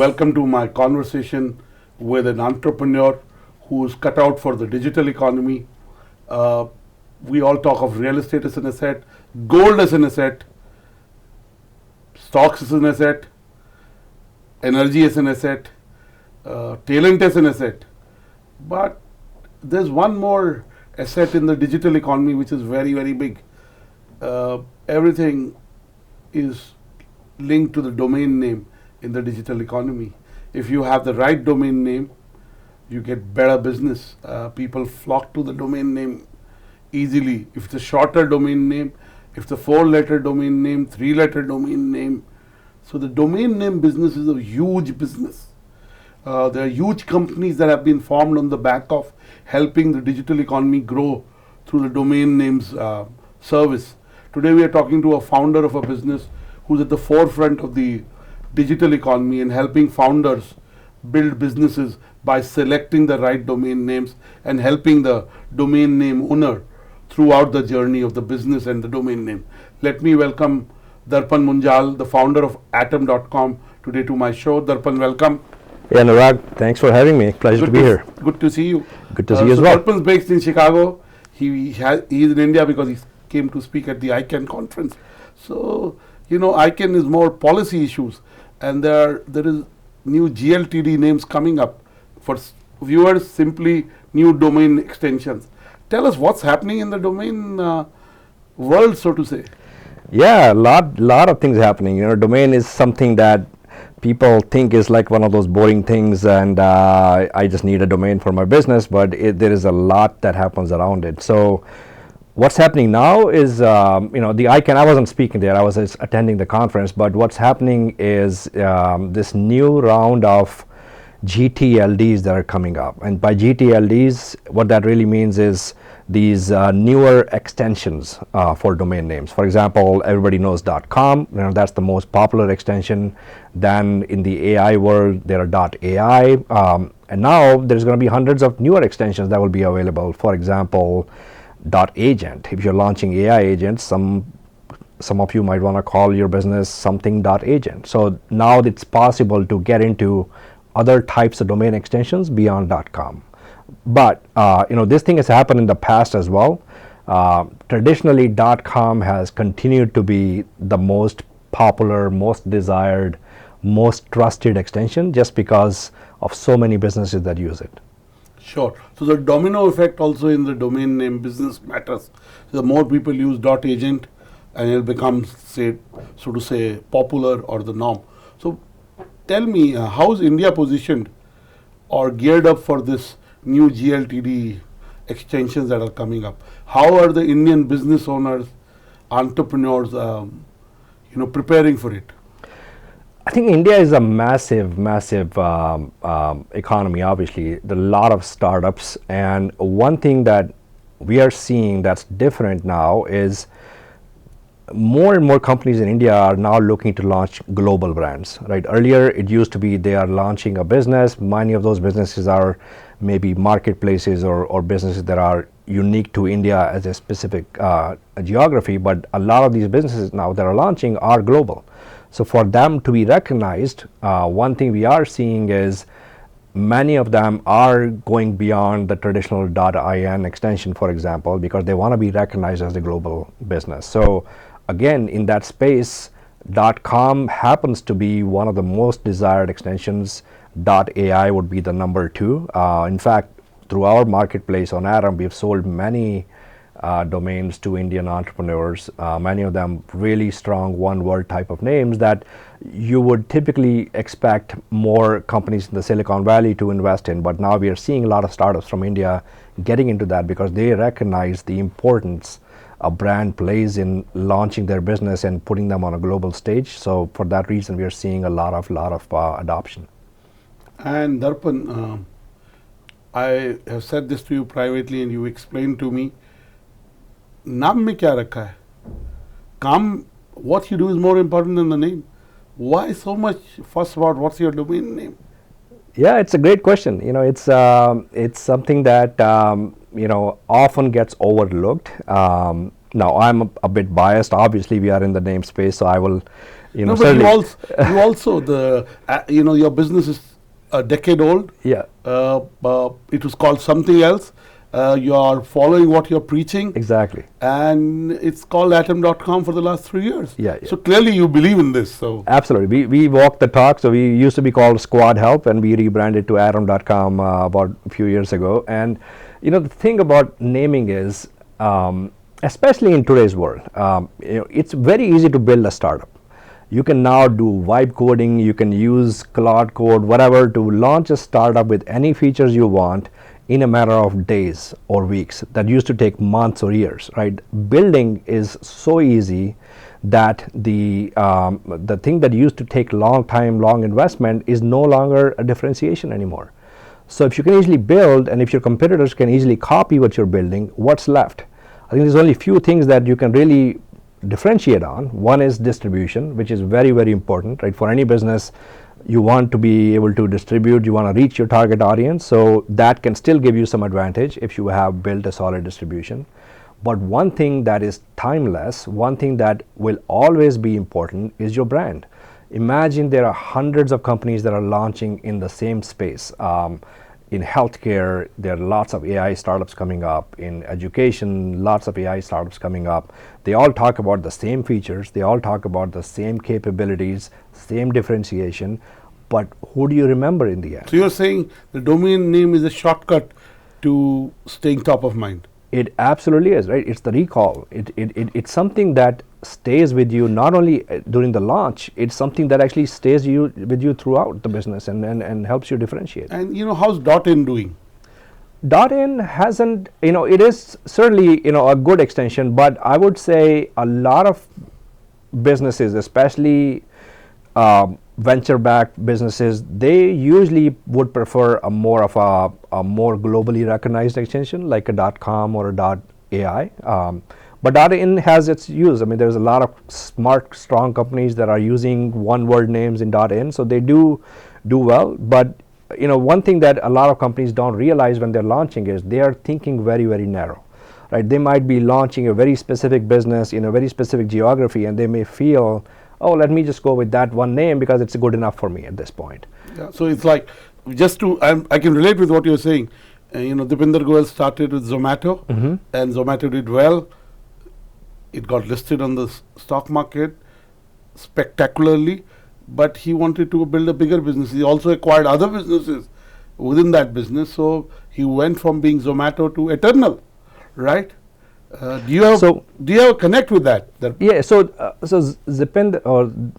welcome to my conversation with an entrepreneur who's cut out for the digital economy. We all talk of real estate as an asset, gold as an asset, stocks as an asset, energy as an asset, talent as an asset. But there's one more asset in the digital economy which is very, very big. Everything is linked to the domain name in the digital economy. If you have the right domain name, you get better business. People flock to the domain name easily. If it's a shorter domain name, if it's a 4-letter domain name, 3-letter domain name. So the domain name business is a huge business. There are huge companies that have been formed on the back of helping the digital economy grow through the domain names service. Today we are talking to a founder of a business who's at the forefront of the digital economy and helping founders build businesses by selecting the right domain names and helping the domain name owner throughout the journey of the business and the domain name. Let me welcome Darpan Munjal, the founder of Atom.com, today to my show. Darpan, welcome. Yeah, Annurag, thanks for having me. Pleasure to be here. Good to see you. Good to see you as well. Darpan's based in Chicago. He is in India because he came to speak at the ICANN conference. So, you know, ICANN is more policy issues, and there is new GLTD names coming up for viewers, simply new domain extensions. Tell us what's happening in the domain world, so to say. Yeah, a lot of things happening. You know, domain is something that people think is like one of those boring things, and I just need a domain for my business, but there is a lot that happens around it. So what's happening now is, you know, the ICANN, I wasn't speaking there, I was just attending the conference, but what's happening is this new round of GTLDs that are coming up. And by GTLDs, what that really means is these newer extensions for domain names. For example, everybody knows .com, you know, that's the most popular extension. Then in the AI world, there are .ai, and now there's going to be hundreds of newer extensions that will be available. For example, .agent. If you're launching AI agents, some of you might want to call your business something .agent. So now it's possible to get into other types of domain extensions beyond .com. But you know, this thing has happened in the past as well. Traditionally, .com has continued to be the most popular, most desired, most trusted extension just because of so many businesses that use it. Sure. So the domino effect also in the domain name business matters. So the more people use .agent, and it becomes, say, so to say, popular or the norm. So tell me, how is India positioned or geared up for this new GLTD extensions that are coming up? How are the Indian business owners, entrepreneurs, you know, preparing for it? I think India is a massive economy, obviously. There are a lot of startups, and one thing that we are seeing that's different now is more and more companies in India are now looking to launch global brands, right? Earlier, it used to be they are launching a business. Many of those businesses are maybe marketplaces or businesses that are unique to India as a specific geography, but a lot of these businesses now that are launching are global. So for them to be recognized, one thing we are seeing is many of them are going beyond the traditional .in extension, for example, because they want to be recognized as a global business. So again, in that space, .com happens to be one of the most desired extensions. .ai would be the number 2. In fact, through our marketplace on Atom, we've sold many domains to Indian entrepreneurs, many of them really strong one-word type of names that you would typically expect more companies in the Silicon Valley to invest in. But now we are seeing a lot of startups from India getting into that because they recognize the importance a brand plays in launching their business and putting them on a global stage. So for that reason, we are seeing a lot of adoption. And Darpan, I have said this to you privately and you explained to me, नाम में क्या रखा है? काम, what you do is more important than the name. Why so much fuss about what's your domain name? Yeah, it's a great question. You know, it's something that you know, often gets overlooked. Now, I'm a bit biased. Obviously, we are in the namespace, so I will You know, No, but certainly. you also your business is a decade old. Yeah, It was called something else. You are following what you're preaching, exactly. and it's called atom.com for the last 3 years. Yeah, yeah. So clearly you believe in this. So Absolutely. We walked the talk. So we used to be called Squadhelp, and we rebranded to Atom.com about a few years ago. And the thing about naming is, especially in today's world, it's very easy to build a startup. You can now do vibe coding. You can use Claude Code, whatever, to launch a startup with any features you want in a matter of days or weeks. That used to take months or years, right? Building is so easy that the thing that used to take long time, long investment is no longer a differentiation anymore. So if you can easily build, and if your competitors can easily copy what you're building, what's left? I think there's only few things that you can really differentiate on. One is distribution, which is very, very important, right? For any business, you want to be able to distribute, you want to reach your target audience, so that can still give you some advantage if you have built a solid distribution. But one thing that is timeless, one thing that will always be important is your brand. Imagine there are hundreds of companies that are launching in the same space. In healthcare, there are lots of AI startups coming up. In education, lots of AI startups coming up. They all talk about the same features. They all talk about the same capabilities, same differentiation. But who do you remember in the end? you're saying the domain name is a shortcut to staying top of mind. It absolutely is, right? It's the recall. It's something that stays with you not only during the launch, it's something that actually stays with you throughout the business and helps you differentiate. And how's .in doing? .in hasn't, it is certainly, a good extension, but I would say a lot of businesses, especially venture-backed businesses, they usually would prefer a more globally recognized extension like a .com or a .ai. But .in has its use. I mean, there's a lot of smart, strong companies that are using one-word names in .in, so they do well. But one thing that a lot of companies don't realize when they're launching is they are thinking very, very narrow. Right? They might be launching a very specific business in a very specific geography, and they may feel, oh, let me just go with that one name because it's good enough for me at this point. Yeah, so it's like, I can relate with what you're saying. Dipinder Goyal started with Zomato, and Zomato did well. It got listed on the stock market spectacularly, but he wanted to build a bigger business. He also acquired other businesses within that business, so he went from being Zomato to Eternal, right? Do you have a connect with that? Yeah. So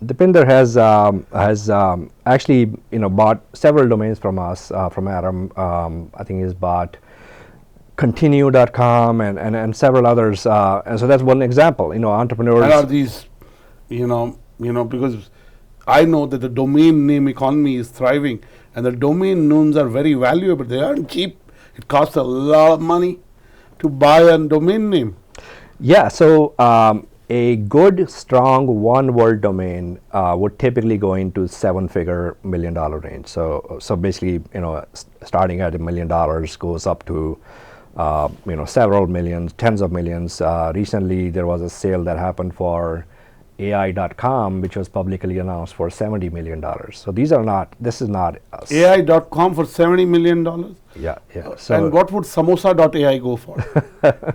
Dipinder has actually bought several domains from us from Atom. I think he's bought Continue.com and several others. And so that's one example. Entrepreneurs. And are these, because I know that the domain name economy is thriving, and the domain names are very valuable. They aren't cheap. It costs a lot of money to buy a domain name. Yeah, so a good, strong one-word domain would typically go into $7-figure $1 million range. So basically, starting at $1 million goes up to several millions, tens of millions. Recently, there was a sale that happened for AI.com, which was publicly announced for $70 million. So this is not us. AI.com for $70 million? Yeah. And what would Samosa.ai go for?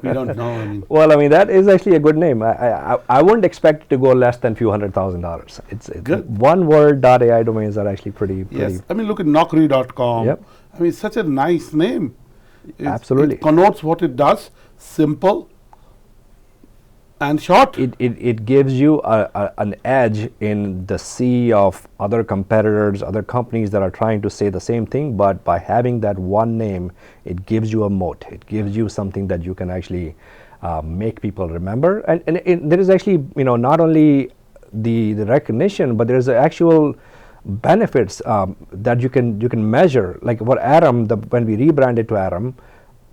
We don't know. Well, that is actually a good name. I wouldn't expect it to go less than few $100,000. It's good. One word .ai domains are actually pretty. Yes. Look at Naukri.com. Yep. It's such a nice name. Absolutely. It connotes what it does, simple and short. It gives you an edge in the sea of other competitors, other companies that are trying to say the same thing, but by having that one name, it gives you a moat. It gives you something that you can actually make people remember. And there is actually, not only the recognition, but there's actual benefits that you can measure. Like for Atom, when we rebranded to Atom,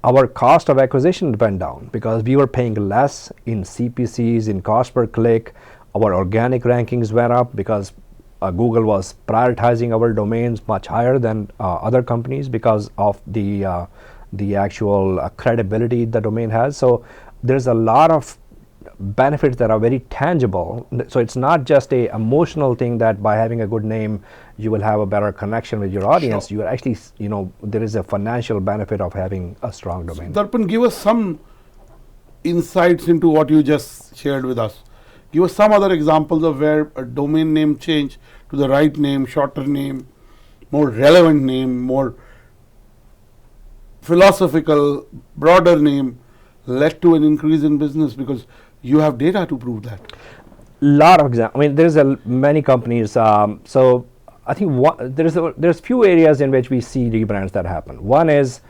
our cost of acquisition went down because we were paying less in CPCs, in cost per click. Our organic rankings went up because Google was prioritizing our domains much higher than other companies because of the actual credibility the domain has. So there's a lot of benefits that are very tangible. So it's not just a emotional thing that by having a good name you will have a better connection with your audience. Sure. You are actually, there is a financial benefit of having a strong domain. Darpan, give us some insights into what you just shared with us. Give us some other examples of where a domain name change to the right name, shorter name, more relevant name, more philosophical, broader name led to an increase in business, because you have data to prove that. Lot of examples. I mean, there's many companies. So I think there's few areas in which we see rebrands that happen. One is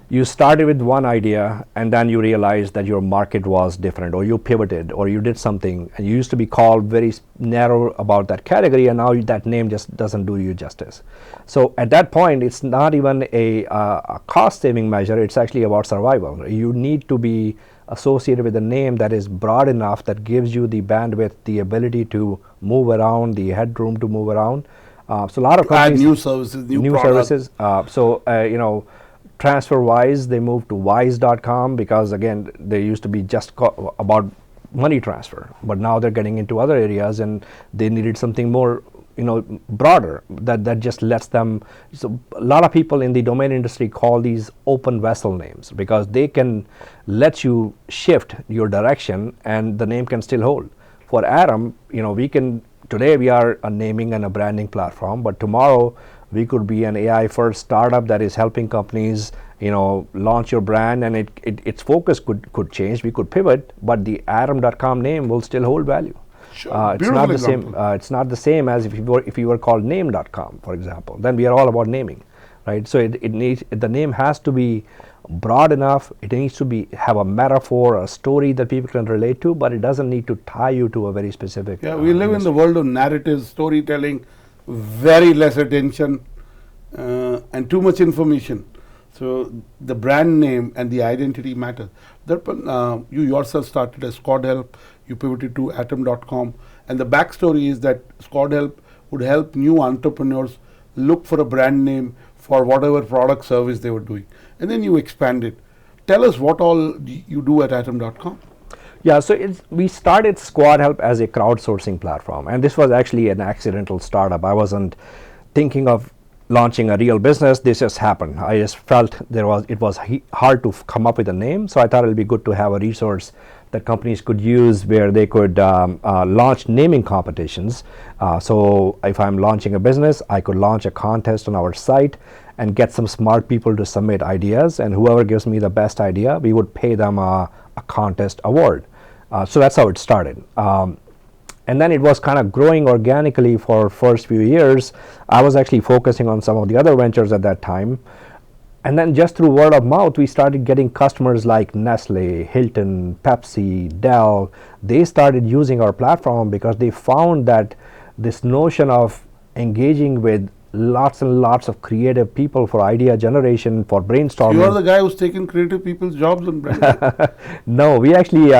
you started with one idea and then you realized that your market was different, or you pivoted, or you did something, and you used to be called very narrow about that category, and now that name just doesn't do you justice. So at that point, it's not even a cost saving measure, it's actually about survival. You need to be associated with a name that is broad enough, that gives you the bandwidth, the ability to move around, the headroom to move around. So a lot of companies add new services, new services. TransferWise, they moved to wise.com because again they used to be just about money transfer, but now they're getting into other areas and they needed something more broader that just lets them. So a lot of people in the domain industry call these open vessel names because they can let you shift your direction and the name can still hold. For Atom, today we are a naming and a branding platform, but tomorrow we could be an AI first startup that is helping companies launch your brand, and its focus could change. We could pivot, but the atom.com name will still hold value. Sure. It's not the same. It's not the same as if you were called name.com, for example. Then we are all about naming, right? So the name has to be broad enough. It needs to have a metaphor, a story that people can relate to, but it doesn't need to tie you to a very specific. Yeah, we live in the world of narratives, storytelling, very less attention, and too much information. So the brand name and the identity matter. Darpan, you yourself started as Squadhelp, you pivoted to atom.com, and the backstory is that Squadhelp would help new entrepreneurs look for a brand name for whatever product service they were doing. And then you expanded. Tell us what all you do at atom.com. Yeah, so we started Squadhelp as a crowdsourcing platform, and this was actually an accidental startup. I wasn't thinking of launching a real business. This just happened. I just felt it was hard to come up with a name, so I thought it would be good to have a resource that companies could use where they could launch naming competitions. So if I'm launching a business, I could launch a contest on our site and get some smart people to submit ideas, and whoever gives me the best idea, we would pay them a contest award. So that's how it started. And then it was kind of growing organically for first few years. I was actually focusing on some of the other ventures at that time. And then just through word of mouth, we started getting customers like Nestlé, Hilton, Pepsi, Dell. They started using our platform because they found that this notion of engaging with lots and lots of creative people for idea generation, for brainstorming. You are the guy who's taken creative people's jobs on branding. No, we actually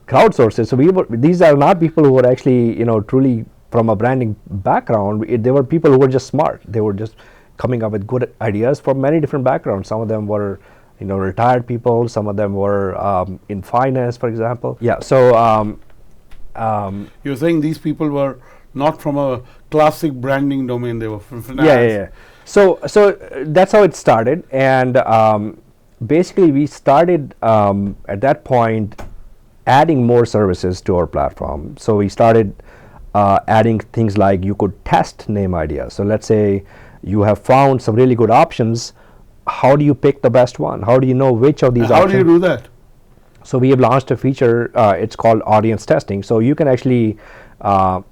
crowdsourced it. So these are not people who were actually truly from a branding background. They were people who were just smart. They were just coming up with good ideas from many different backgrounds. Some of them were retired people. Some of them were in finance, for example. Yeah. So you're saying these people were not from a classic branding domain. They were from finance. Yeah. So that's how it started, and basically we started at that point adding more services to our platform. So we started adding things like you could test name ideas. So let's say you have found some really good options. How do you pick the best one? How do you know which of these options? How do you do that? So we have launched a feature, it's called audience testing. So you can actually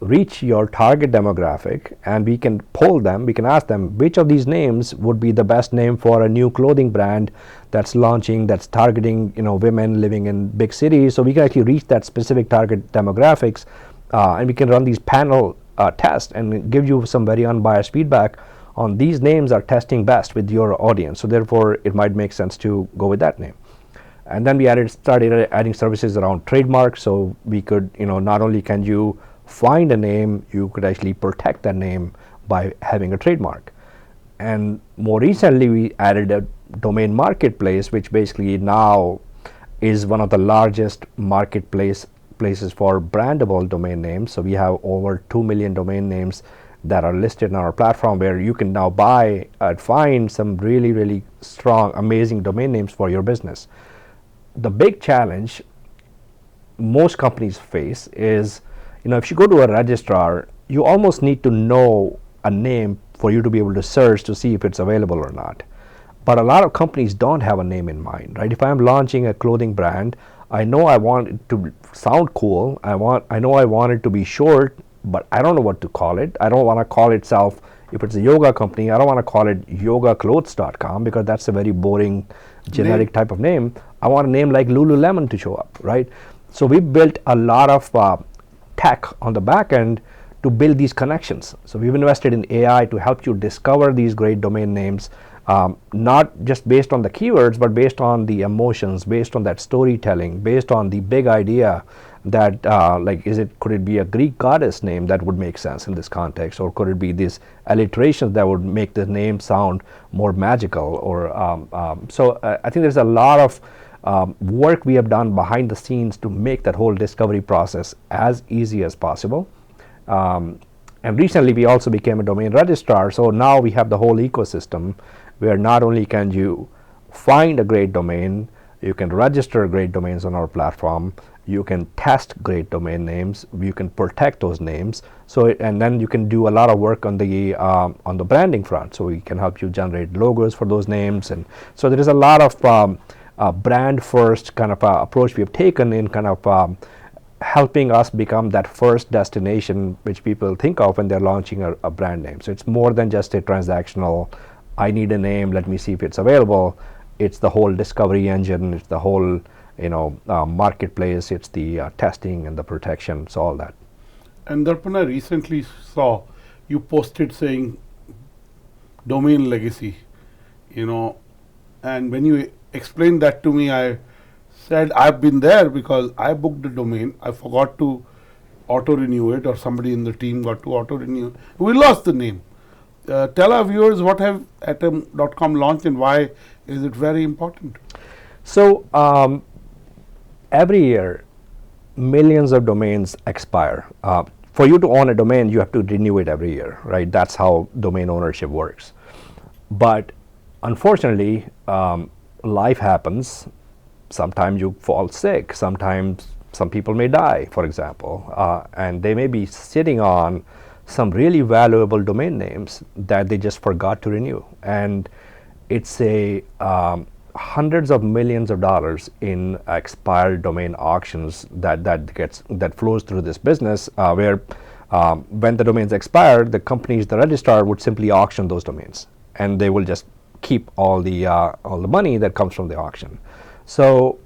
reach your target demographic, and we can poll them. We can ask them which of these names would be the best name for a new clothing brand that's launching, that's targeting women living in big cities. So we can actually reach that specific target demographics, and we can run these panel tests and give you some very unbiased feedback on these names are testing best with your audience. So therefore, it might make sense to go with that name. And then we started adding services around trademarks. So we could, not only can you find a name, you could actually protect that name by having a trademark. And more recently, we added a domain marketplace, which basically now is one of the largest marketplace marketplaces for brandable domain names. So we have over 2 million domain names that are listed on our platform, where you can now buy and find some really, really strong, amazing domain names for your business. The big challenge most companies face is, if you go to a registrar, you almost need to know a name for you to be able to search to see if it's available or not. But a lot of companies don't have a name in mind, right? If I'm launching a clothing brand, I know I want it to sound cool. I know I want it to be short, but I don't know what to call it. I don't want to call itself, if it's a yoga company, I don't want to call it yogaclothes.com, because that's a very boring, generic type of name. I want a name like Lululemon to show up, right? So we built a lot of tech on the back end to build these connections. So we've invested in AI to help you discover these great domain names, not just based on the keywords, but based on the emotions, based on that storytelling, based on the big idea that could it be a Greek goddess name that would make sense in this context, or could it be these alliterations that would make the name sound more magical? Or I think there's a lot of work we have done behind the scenes to make that whole discovery process as easy as possible. And recently we also became a domain registrar, so now we have the whole ecosystem where not only can you find a great domain, you can register great domains on our platform, you can test great domain names, you can protect those names, and then you can do a lot of work on the branding front, so we can help you generate logos for those names. And so there is a lot of brand first kind of approach we have taken in kind of helping us become that first destination which people think of when they're launching a brand name. So it's more than just a transactional, I need a name, let me see if it's available. It's the whole discovery engine, it's the whole marketplace, it's the testing and the protection, so all that. And Darpan, I recently saw you posted saying domain legacy, and when you explained that to me, I said I've been there, because I booked the domain, I forgot to auto renew it, or somebody in the team got to auto renew it. We lost the name. Tell our viewers what have atom.com launched and why is it very important? So every year millions of domains expire. For you to own a domain, you have to renew it every year, right? That's how domain ownership works. But unfortunately, life happens. Sometimes you fall sick, sometimes some people may die, for example, and they may be sitting on some really valuable domain names that they just forgot to renew. And it's hundreds of millions of dollars in expired domain auctions that flows through this business, where when the domains expire, the companies, the registrar would simply auction those domains, and they will just keep all the money that comes from the auction. So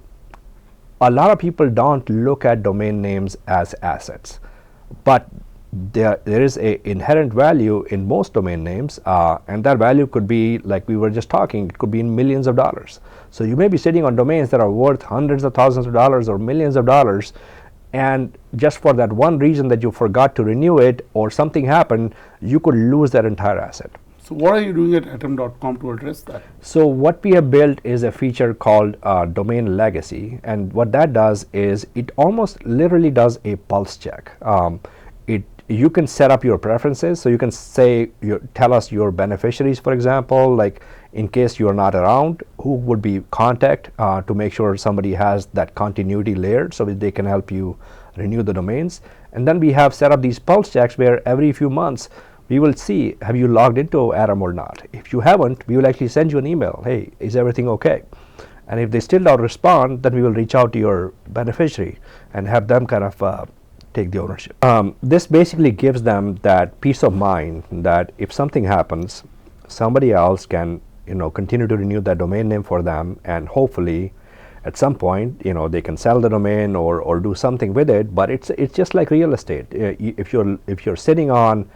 a lot of people don't look at domain names as assets, but there is a inherent value in most domain names, and that value could be, like we were just talking, it could be in millions of dollars. So you may be sitting on domains that are worth hundreds of thousands of dollars or millions of dollars, and just for that one reason that you forgot to renew it or something happened, you could lose that entire asset. So what are you doing at atom.com to address that? So what we have built is a feature called domain legacy, and what that does is it almost literally does a pulse check. You can set up your preferences, so you can say, tell us your beneficiaries, for example, like in case you are not around, who would be contact to make sure somebody has that continuity layered so that they can help you renew the domains. And then we have set up these pulse checks where every few months we will see, have you logged into Atom or not? If you haven't, we will actually send you an email, hey, is everything okay? And if they still don't respond, then we will reach out to your beneficiary and have them kind of take the ownership. This basically gives them that peace of mind that if something happens, somebody else can continue to renew that domain name for them, and hopefully at some point they can sell the domain or do something with it. But it's just like real estate. If you're sitting on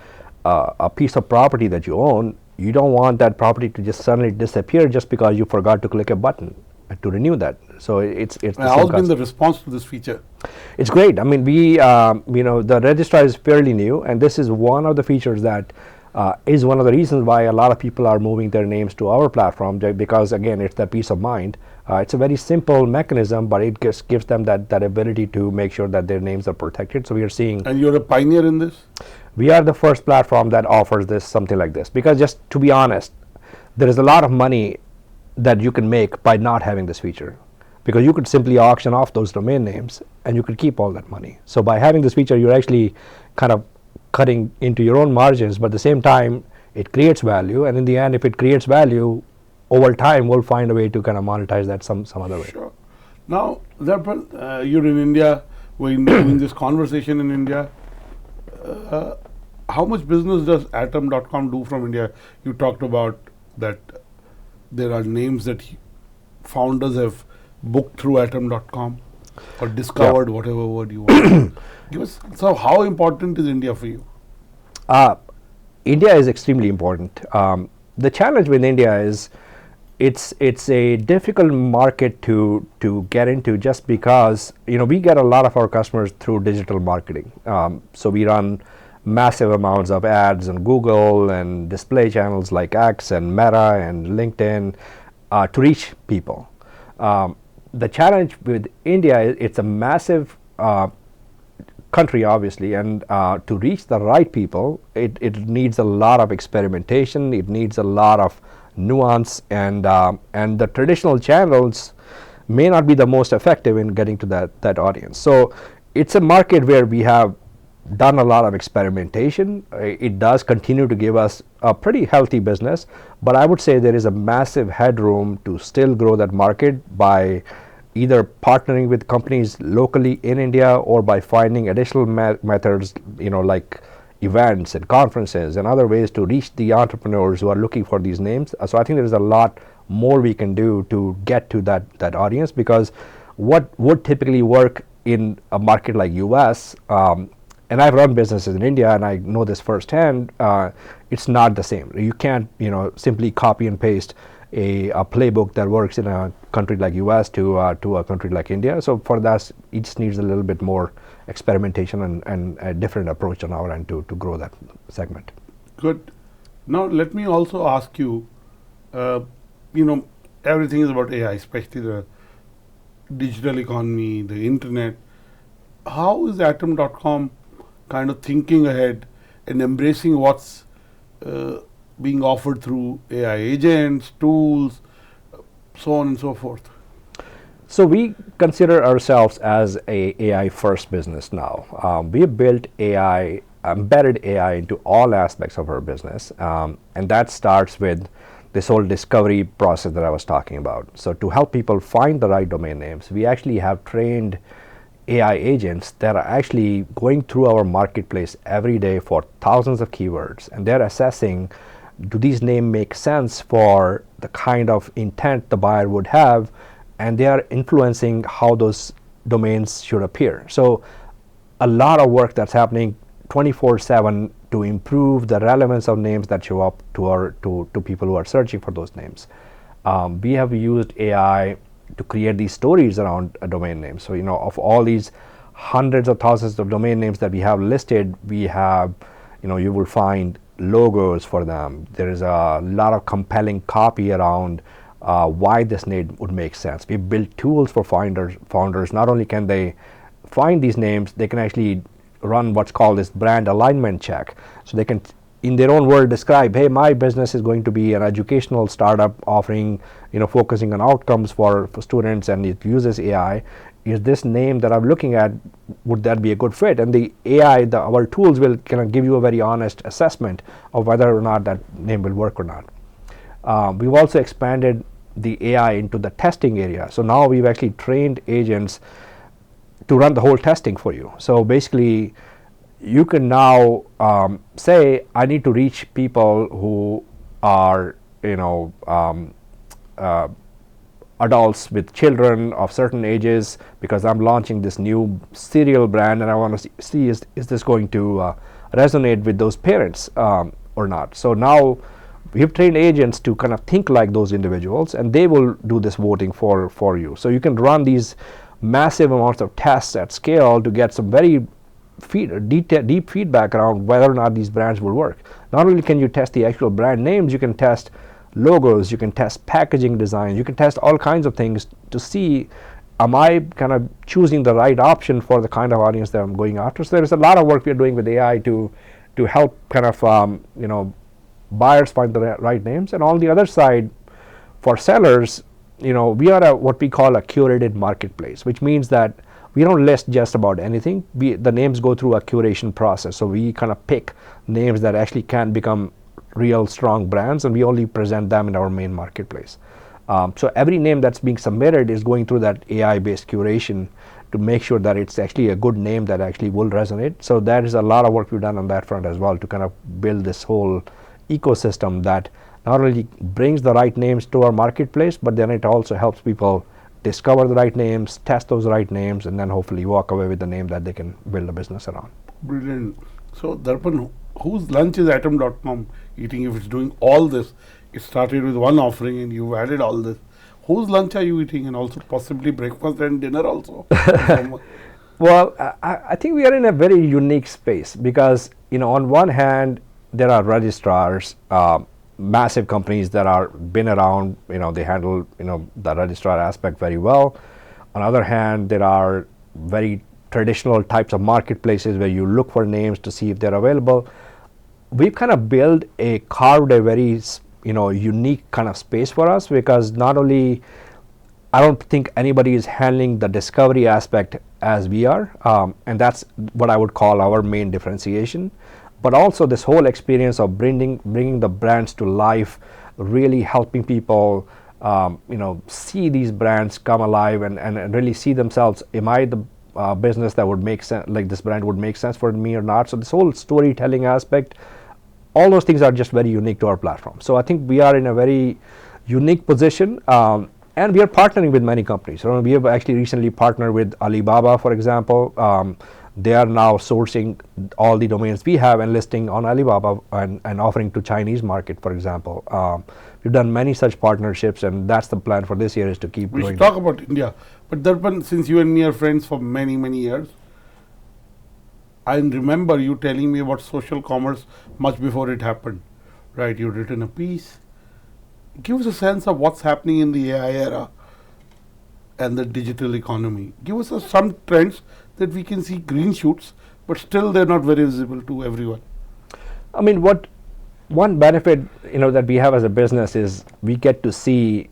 a piece of property that you own, you don't want that property to just suddenly disappear just because you forgot to click a button to renew that. So it's how's been the response to this feature? It's great. I mean, we the registrar is fairly new, and this is one of the features that is one of the reasons why a lot of people are moving their names to our platform, because again, it's that peace of mind. It's a very simple mechanism, but it gives them that ability to make sure that their names are protected. So we are seeing. And you're a pioneer in this? We are the first platform that offers this, something like this, because just to be honest, there is a lot of money that you can make by not having this feature, because you could simply auction off those domain names and you could keep all that money. So by having this feature, you're actually kind of cutting into your own margins, but at the same time, it creates value. And in the end, if it creates value, over time, we'll find a way to kind of monetize that some other way. Sure. Now, Darpan, you're in India. We're doing this conversation in India. How much business does Atom.com do from India? You talked about that there are names that founders have booked through Atom.com or discovered, whatever word you want. Give us, so how important is India for you? India is extremely important. The challenge with India is it's a difficult market to get into, just because we get a lot of our customers through digital marketing. So we run massive amounts of ads on Google and display channels like X and Meta and LinkedIn to reach people. The challenge with India is it's a massive country, obviously, and to reach the right people, it needs a lot of experimentation. It needs a lot of nuance, and the traditional channels may not be the most effective in getting to that audience. So it's a market where we have done a lot of experimentation. It does continue to give us a pretty healthy business, but I would say there is a massive headroom to still grow that market by either partnering with companies locally in India or by finding additional methods, like events and conferences and other ways to reach the entrepreneurs who are looking for these names. So I think there is a lot more we can do to get to that audience, because what would typically work in a market like US, and I've run businesses in India and I know this firsthand, it's not the same. You can't simply copy and paste a playbook that works in a country like US to a country like India. So for that, it just needs a little bit more experimentation and a different approach on our end to grow that segment. Good. Now let me also ask you, everything is about AI, especially the digital economy, the internet. How is Atom.com kind of thinking ahead and embracing what's being offered through AI agents, tools, so on and so forth? So we consider ourselves as a AI first business now. We have built AI, embedded AI into all aspects of our business, and that starts with this whole discovery process that I was talking about. So to help people find the right domain names, we actually have trained AI agents that are actually going through our marketplace every day for thousands of keywords, and they're assessing, do these names make sense for the kind of intent the buyer would have, and they are influencing how those domains should appear. So a lot of work that's happening 24/7 to improve the relevance of names that show up to people who are searching for those names. We have used AI to create these stories around a domain name. So of all these hundreds of thousands of domain names that we have listed, we have you will find logos for them. There is a lot of compelling copy around why this name would make sense. We built tools for founders. Not only can they find these names, they can actually run what's called this brand alignment check. So they can, in their own word, describe, hey, my business is going to be an educational startup offering, focusing on outcomes for students, and it uses AI. Is this name that I'm looking at, would that be a good fit? And the AI, our tools will kind of give you a very honest assessment of whether or not that name will work or not. We've also expanded the AI into the testing area. So now we've actually trained agents to run the whole testing for you. So basically, you can now say, I need to reach people who are, adults with children of certain ages, because I'm launching this new cereal brand and I want to see is this going to resonate with those parents or not. So now we've trained agents to kind of think like those individuals, and they will do this voting for you. So you can run these massive amounts of tests at scale to get some very deep feedback around whether or not these brands will work. Not only can you test the actual brand names, you can test logos, you can test packaging design, you can test all kinds of things to see, am I kind of choosing the right option for the kind of audience that I'm going after. So there's a lot of work we're doing with AI to help kind of buyers find the right names. And on the other side, for sellers, we are what we call a curated marketplace, which means that we don't list just about anything. The names go through a curation process. So we kind of pick names that actually can become real strong brands, and we only present them in our main marketplace. So every name that's being submitted is going through that AI-based curation to make sure that it's actually a good name that actually will resonate. So there is a lot of work we've done on that front as well to kind of build this whole ecosystem that not only brings the right names to our marketplace, but then it also helps people discover the right names, test those right names, and then hopefully walk away with the name that they can build a business around. Brilliant. So Darpan, whose lunch is Atom.com eating if it's doing all this? It started with one offering and you've added all this. Whose lunch are you eating, and also possibly breakfast and dinner also? Well, I think we are in a very unique space because, on one hand, there are registrars, massive companies that are been around, they handle, the registrar aspect very well. On the other hand, there are very traditional types of marketplaces where you look for names to see if they're available. We've kind of carved a very unique kind of space for us, because not only I don't think anybody is handling the discovery aspect as we are, and that's what I would call our main differentiation, but also this whole experience of bringing the brands to life, really helping people see these brands come alive and really see themselves, am I the business that would make sense, like this brand would make sense for me or not. So this whole storytelling aspect, all those things are just very unique to our platform. So I think we are in a very unique position, and we are partnering with many companies. So we have actually recently partnered with Alibaba, for example. They are now sourcing all the domains we have and listing on Alibaba and offering to Chinese market, for example. We've done many such partnerships, and that's the plan for this year, is to keep we growing. should talk about India. But Darpan, since you and me are friends for many, many years, I remember you telling me about social commerce much before it happened, right? You'd written a piece. Give us a sense of what's happening in the AI era and the digital economy. Give us some trends that we can see green shoots, but still they're not very visible to everyone. I mean, one benefit that we have as a business is we get to see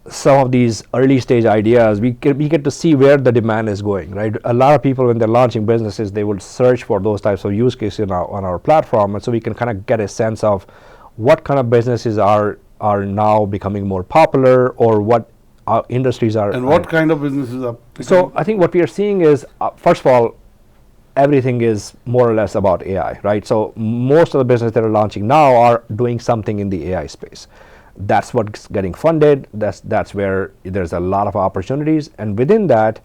some of these early stage ideas. We get to see where the demand is going, right? A lot of people, when they're launching businesses, they will search for those types of use cases on our platform, and so we can kind of get a sense of what kind of businesses are now becoming more popular, or what industries are. And what kind of businesses are? So I think what we are seeing is, first of all, everything is more or less about AI, right? So most of the businesses that are launching now are doing something in the AI space. That's what's getting funded. That's where there's a lot of opportunities, and within that,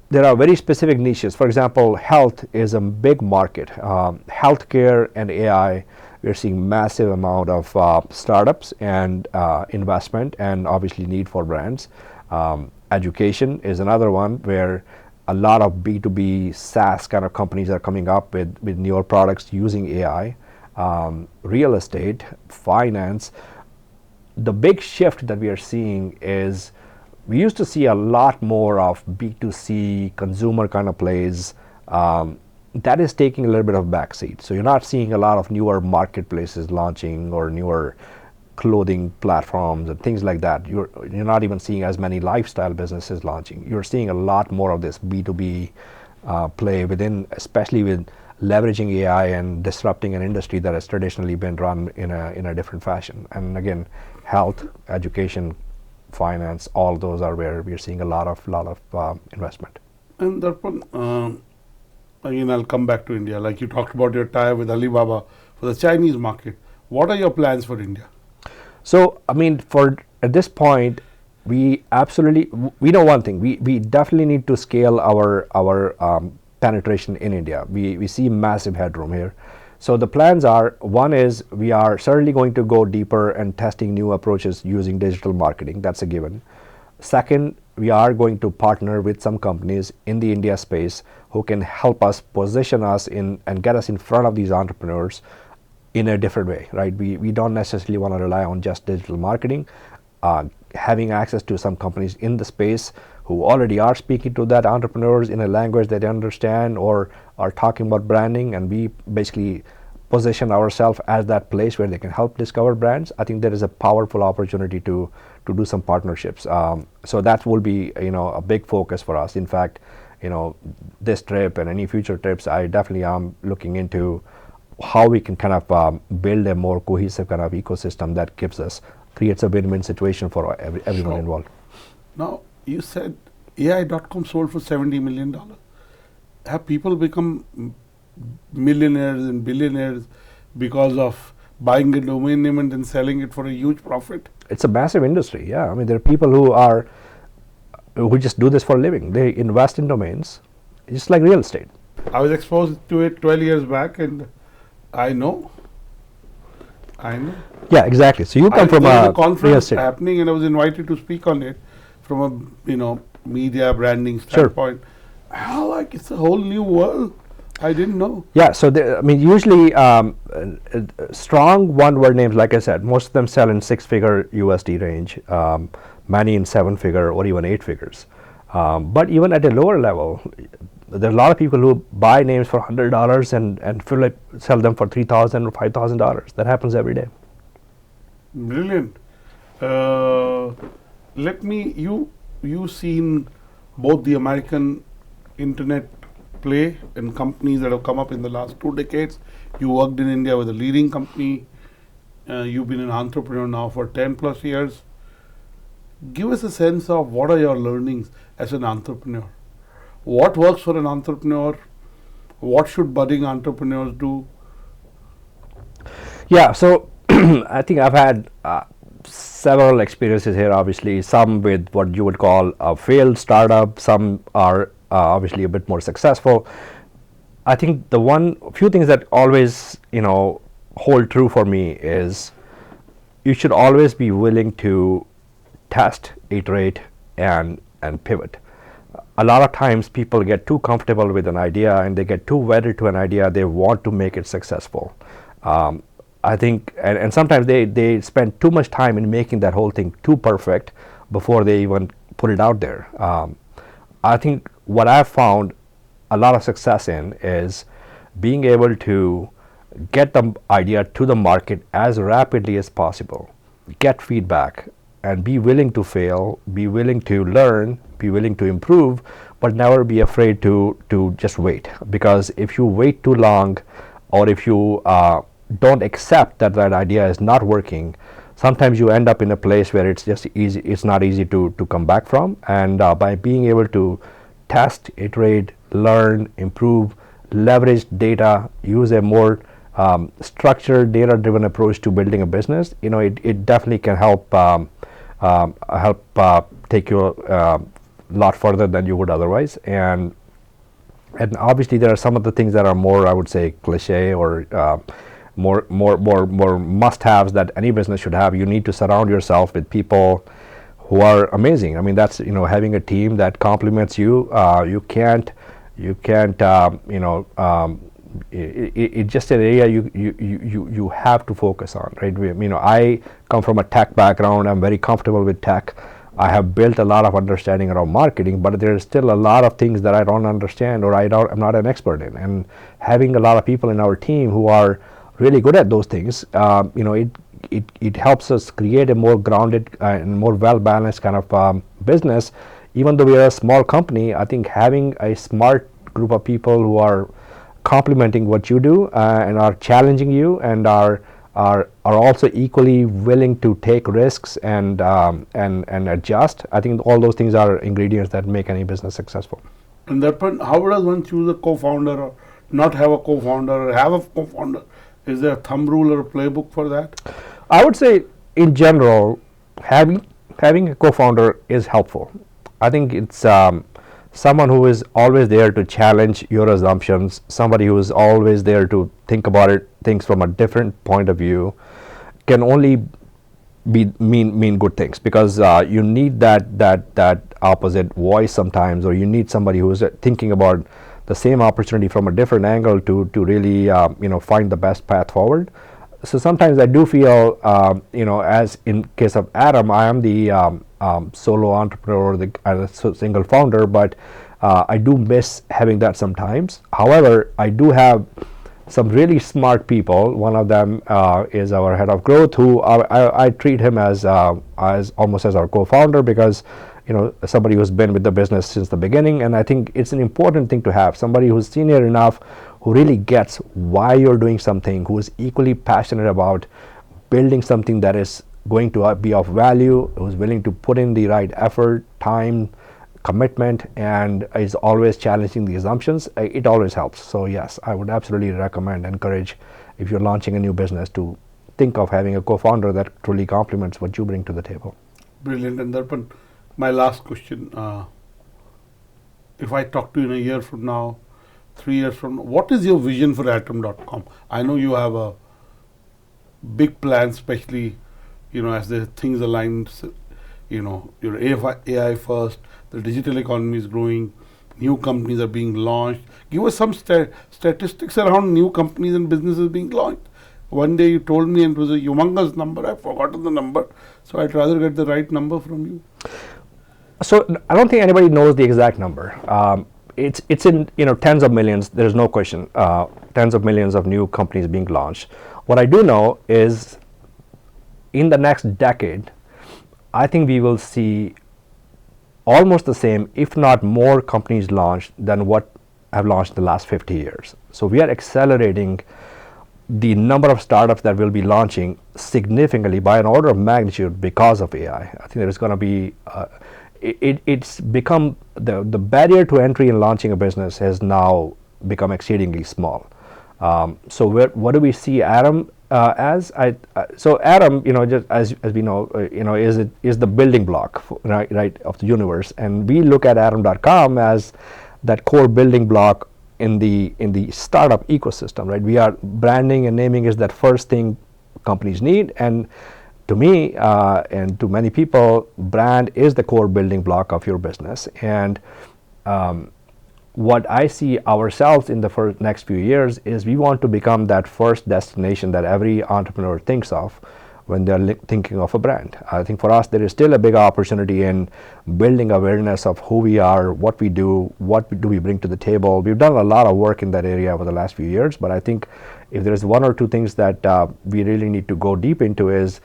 there are very specific niches. For example, health is a big market. Healthcare and AI, we're seeing massive amount of startups and investment, and obviously need for brands. Education is another one where a lot of B2B SaaS kind of companies are coming up with newer products using AI. Real estate, finance. The big shift that we are seeing is, we used to see a lot more of B2C consumer kind of plays. That is taking a little bit of backseat. So you're not seeing a lot of newer marketplaces launching, or newer clothing platforms and things like that. You're not even seeing as many lifestyle businesses launching. You're seeing a lot more of this B2B play within, especially with leveraging AI and disrupting an industry that has traditionally been run in a different fashion. And again, health, education, finance, all those are where we're seeing a lot of investment. And Darpan, again, I'll come back to India. Like you talked about your tie with Alibaba for the Chinese market. What are your plans for India? So, I mean, at this point, we know one thing. We definitely need to scale our penetration in India. We see massive headroom here. So the plans are, one is, we are certainly going to go deeper and testing new approaches using digital marketing. That's a given. Second, we are going to partner with some companies in the India space who can help us position us in and get us in front of these entrepreneurs in a different way, right? We don't necessarily want to rely on just digital marketing. Having access to some companies in the space who already are speaking to that entrepreneurs in a language that they understand or are talking about branding, and we basically position ourselves as that place where they can help discover brands. I think there is a powerful opportunity to do some partnerships. So that will be a big focus for us. In fact, this trip and any future trips, I definitely am looking into how we can kind of build a more cohesive kind of ecosystem that creates a win-win situation for everyone involved. Now, you said AI.com sold for $70 million. Have people become millionaires and billionaires because of buying a domain name and then selling it for a huge profit? It's a massive industry, yeah. I mean, there are people who just do this for a living. They invest in domains, just like real estate. I was exposed to it 12 years back, and I know. Yeah, exactly. So you come from a conference happening, and I was invited to speak on it from a media branding standpoint. Sure. It's a whole new world. I didn't know. Yeah, so usually strong one-word names, like I said, most of them sell in six-figure USD range, many in seven-figure or even eight figures. But even at a lower level, there are a lot of people who buy names for $100 and sell them for $3,000 or $5,000. That happens every day. Brilliant. You've seen both the American internet play and companies that have come up in the last 2 decades. You worked in India with a leading company. You've been an entrepreneur now for 10 plus years. Give us a sense of what are your learnings as an entrepreneur. What works for an entrepreneur? What should budding entrepreneurs do? Yeah, so I think I've had several experiences here, obviously, some with what you would call a failed startup, some are obviously a bit more successful. I think the few things that always hold true for me is you should always be willing to test, iterate, and pivot. A lot of times people get too comfortable with an idea and they get too wedded to an idea. They want to make it successful. I think, and sometimes they spend too much time in making that whole thing too perfect before they even put it out there. I think what I've found a lot of success in is being able to get the idea to the market as rapidly as possible, get feedback, and be willing to fail, be willing to learn, be willing to improve, but never be afraid to just wait. Because if you wait too long, or if you don't accept that idea is not working, sometimes you end up in a place where it's not easy to come back from. And by being able to test, iterate, learn, improve, leverage data, use a more structured, data-driven approach to building a business, it definitely can help take you a lot further than you would otherwise. And obviously there are some of the things that are more, I would say, cliche or more must-haves that any business should have. You need to surround yourself with people who are amazing. I mean, that's having a team that complements you. It's just an area you have to focus on, right? I come from a tech background. I'm very comfortable with tech. I have built a lot of understanding around marketing, but there's still a lot of things that I don't understand or I'm not an expert in. And having a lot of people in our team who are really good at those things, it helps us create a more grounded and more well-balanced kind of business. Even though we are a small company, I think having a smart group of people who are complementing what you do and are challenging you and are also equally willing to take risks and adjust. I think all those things are ingredients that make any business successful. And Darpan, how does one choose a co-founder or not have a co-founder or have a co-founder? Is there a thumb rule or a playbook for that? I would say in general, having a co-founder is helpful. I think it's someone who is always there to challenge your assumptions, somebody who is always there to think about things from a different point of view, can only mean good things, because you need that opposite voice sometimes, or you need somebody who is thinking about the same opportunity from a different angle to really find the best path forward. So sometimes I do feel as in case of Adam, I am the solo entrepreneur, the single founder, but I do miss having that sometimes. However, I do have some really smart people. One of them is our head of growth, who I treat him as almost as our co-founder, because somebody who's been with the business since the beginning. And I think it's an important thing to have somebody who's senior enough, who really gets why you're doing something, who is equally passionate about building something that is going to be of value, who's willing to put in the right effort, time, commitment, and is always challenging the assumptions. It always helps. So yes, I would absolutely encourage, if you're launching a new business, to think of having a co-founder that truly complements what you bring to the table. Brilliant. And Darpan, my last question, if I talk to you in a year from now, 3 years from now, what is your vision for Atom.com? I know you have a big plan, especially as the things align. You're AI first, the digital economy is growing, new companies are being launched. Give us some statistics around new companies and businesses being launched. One day you told me, and it was a humongous number. I've forgotten the number, so I'd rather get the right number from you. So I don't think anybody knows the exact number. It's in tens of millions. There's no question. Tens of millions of new companies being launched. What I do know is, in the next decade, I think we will see almost the same, if not more, companies launched than what have launched in the last 50 years. So we are accelerating the number of startups that will be launching significantly by an order of magnitude because of AI. I think there is going to be it's become the barrier to entry in launching a business has now become exceedingly small. So what do we see Atom as? So Atom, just as we know, is the building block right of the universe, and we look at Atom.com as that core building block in the startup ecosystem. Right, we are branding and naming is that first thing companies need, and to me and to many people, brand is the core building block of your business. And what I see ourselves in the next few years is we want to become that first destination that every entrepreneur thinks of when they're thinking of a brand. I think for us, there is still a big opportunity in building awareness of who we are, what we do, what do we bring to the table. We've done a lot of work in that area over the last few years, but I think if there's one or two things that we really need to go deep into is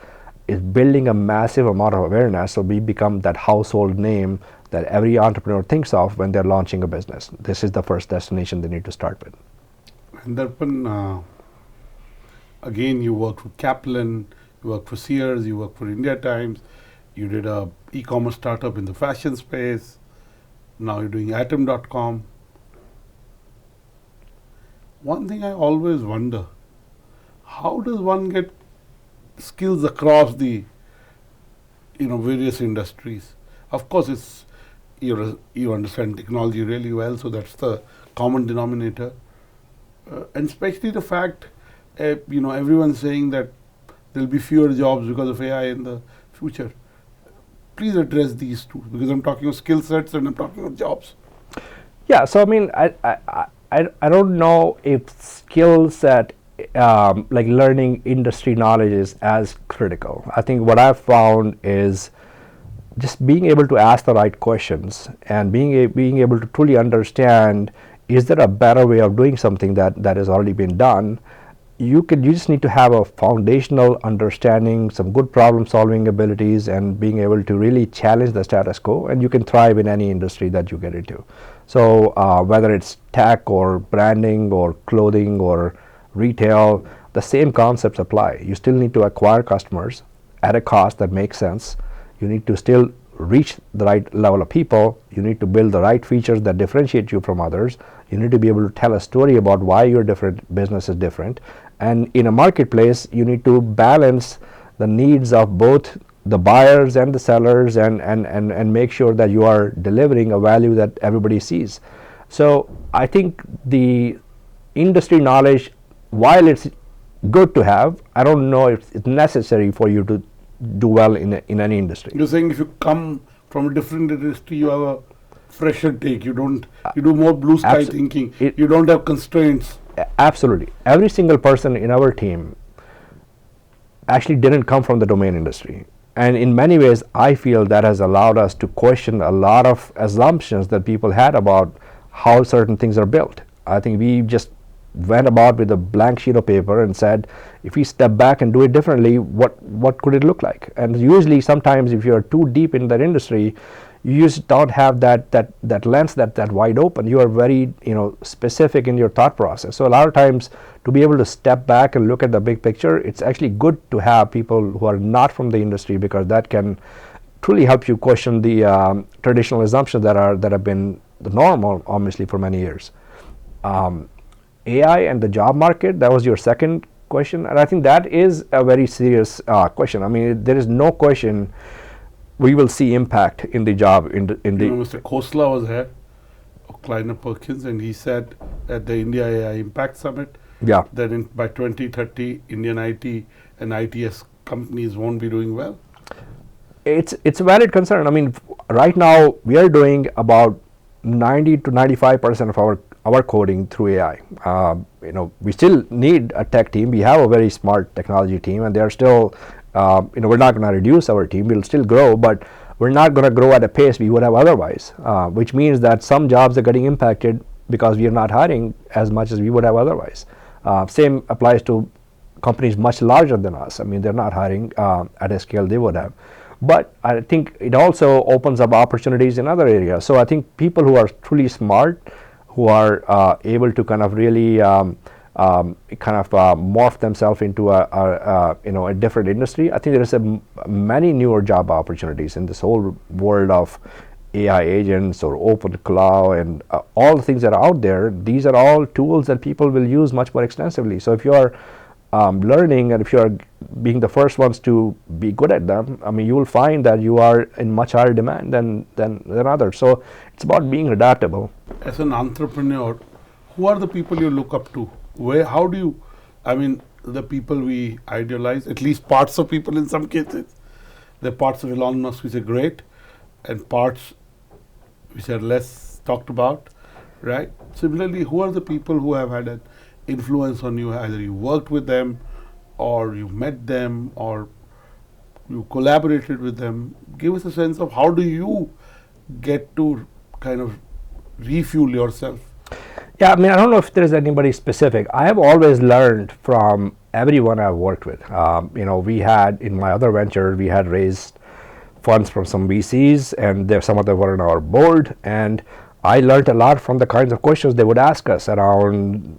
building a massive amount of awareness, so we become that household name that every entrepreneur thinks of when they're launching a business. This is the first destination they need to start with. And Darpan, again, you worked with Kaplan, you worked for Sears, you worked for India Times, you did a e-commerce startup in the fashion space, now you're doing Atom.com. One thing I always wonder, how does one get skills across the various industries? Of course, it's you understand technology really well, so that's the common denominator, and especially the fact everyone's saying that there'll be fewer jobs because of AI in the future. Please address these two, because I'm talking of skill sets and I'm talking of jobs. Yeah, so I mean, I don't know if skill set like learning industry knowledge is as critical. I think what I've found is just being able to ask the right questions and being able to truly understand, is there a better way of doing something that has already been done? You just need to have a foundational understanding, some good problem solving abilities, and being able to really challenge the status quo, and you can thrive in any industry that you get into. So whether it's tech or branding or clothing or retail, the same concepts apply. You still need to acquire customers at a cost that makes sense. You need to still reach the right level of people. You need to build the right features that differentiate you from others. You need to be able to tell a story about why your business is different. And in a marketplace, you need to balance the needs of both the buyers and the sellers, and make sure that you are delivering a value that everybody sees. So I think the industry knowledge, while it's good to have, I don't know if it's necessary for you to do well in any industry. You're saying if you come from a different industry, you have a fresher take. You do more blue sky thinking. You don't have constraints. Absolutely. Every single person in our team actually didn't come from the domain industry. And in many ways, I feel that has allowed us to question a lot of assumptions that people had about how certain things are built. I think we just went about with a blank sheet of paper and said, if we step back and do it differently, what could it look like? And usually, sometimes if you're too deep in that industry, you just don't have that lens that wide open. You are very specific in your thought process. So a lot of times, to be able to step back and look at the big picture, it's actually good to have people who are not from the industry, because that can truly help you question the traditional assumptions that have been the normal, obviously, for many years. AI and the job market, that was your second question, and I think that is a very serious question. I mean, there is no question we will see impact in the job Mr. Khosla was here of Kleiner Perkins, and he said at the India AI Impact Summit that by 2030 Indian IT and ITS companies won't be doing well. It's a valid concern. I mean, right now we are doing about 90 to 95% of our coding through AI. We still need a tech team. We have a very smart technology team, and they are still we're not going to reduce our team. We'll still grow, but we're not going to grow at a pace we would have otherwise, which means that some jobs are getting impacted because we are not hiring as much as we would have otherwise. Same applies to companies much larger than us. I mean, they're not hiring at a scale they would have. But I think it also opens up opportunities in other areas. So I think people who are truly smart, who are able to kind of really morph themselves into a different industry. I think there is many newer job opportunities in this whole world of AI agents or open cloud and all the things that are out there. These are all tools that people will use much more extensively. So if you are learning, and if you are being the first ones to be good at them, I mean, you will find that you are in much higher demand than others. So it's about being adaptable. As an entrepreneur, who are the people you look up to? How do you, I mean, the people we idealize, at least parts of people in some cases, there are parts of Elon Musk which are great and parts which are less talked about, right? Similarly, who are the people who have had an influence on you? Either you worked with them, or you met them, or you collaborated with them. Give us a sense of how do you get to kind of refuel yourself? Yeah, I mean, I don't know if there is anybody specific. I have always learned from everyone I've worked with. We had, in my other venture, we had raised funds from some VCs, and some of them were on our board, and I learned a lot from the kinds of questions they would ask us around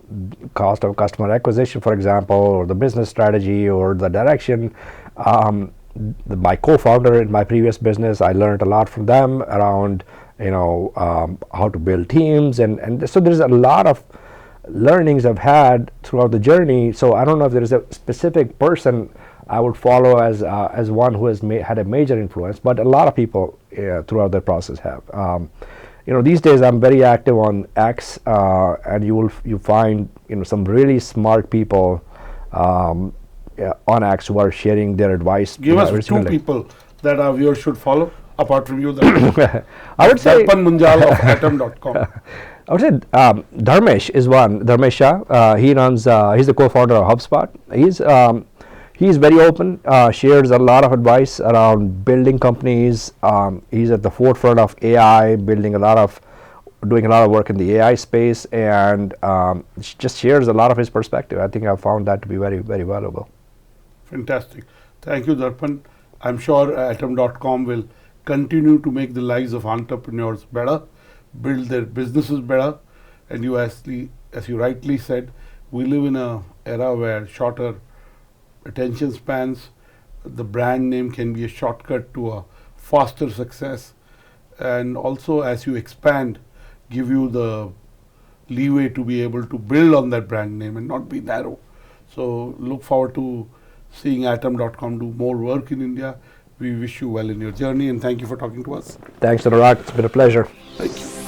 cost of customer acquisition, for example, or the business strategy, or the direction. My co-founder in my previous business, I learned a lot from them around how to build teams, and so there's a lot of learnings I've had throughout the journey. So I don't know if there is a specific person I would follow as one who has had a major influence, but a lot of people throughout that process have. These days I'm very active on X, and you find some really smart people on X who are sharing their advice. Give us two people that our viewers should follow. Apart from you, I would say Darpan Munjal of Atom.com. I would say Dharmesh is one. Dharmesh Shah, he's the co-founder of HubSpot. He's very open, shares a lot of advice around building companies. He's at the forefront of AI, doing a lot of work in the AI space, and just shares a lot of his perspective. I think I've found that to be very, very valuable. Fantastic. Thank you, Darpan. I'm sure Atom.com will continue to make the lives of entrepreneurs better, build their businesses better, and as you rightly said, we live in an era where shorter attention spans, the brand name can be a shortcut to a faster success, and also as you expand, give you the leeway to be able to build on that brand name and not be narrow. So look forward to seeing Atom.com do more work in India. We wish you well in your journey, and thank you for talking to us. Thanks, Annurag. It's been a pleasure. Thank you.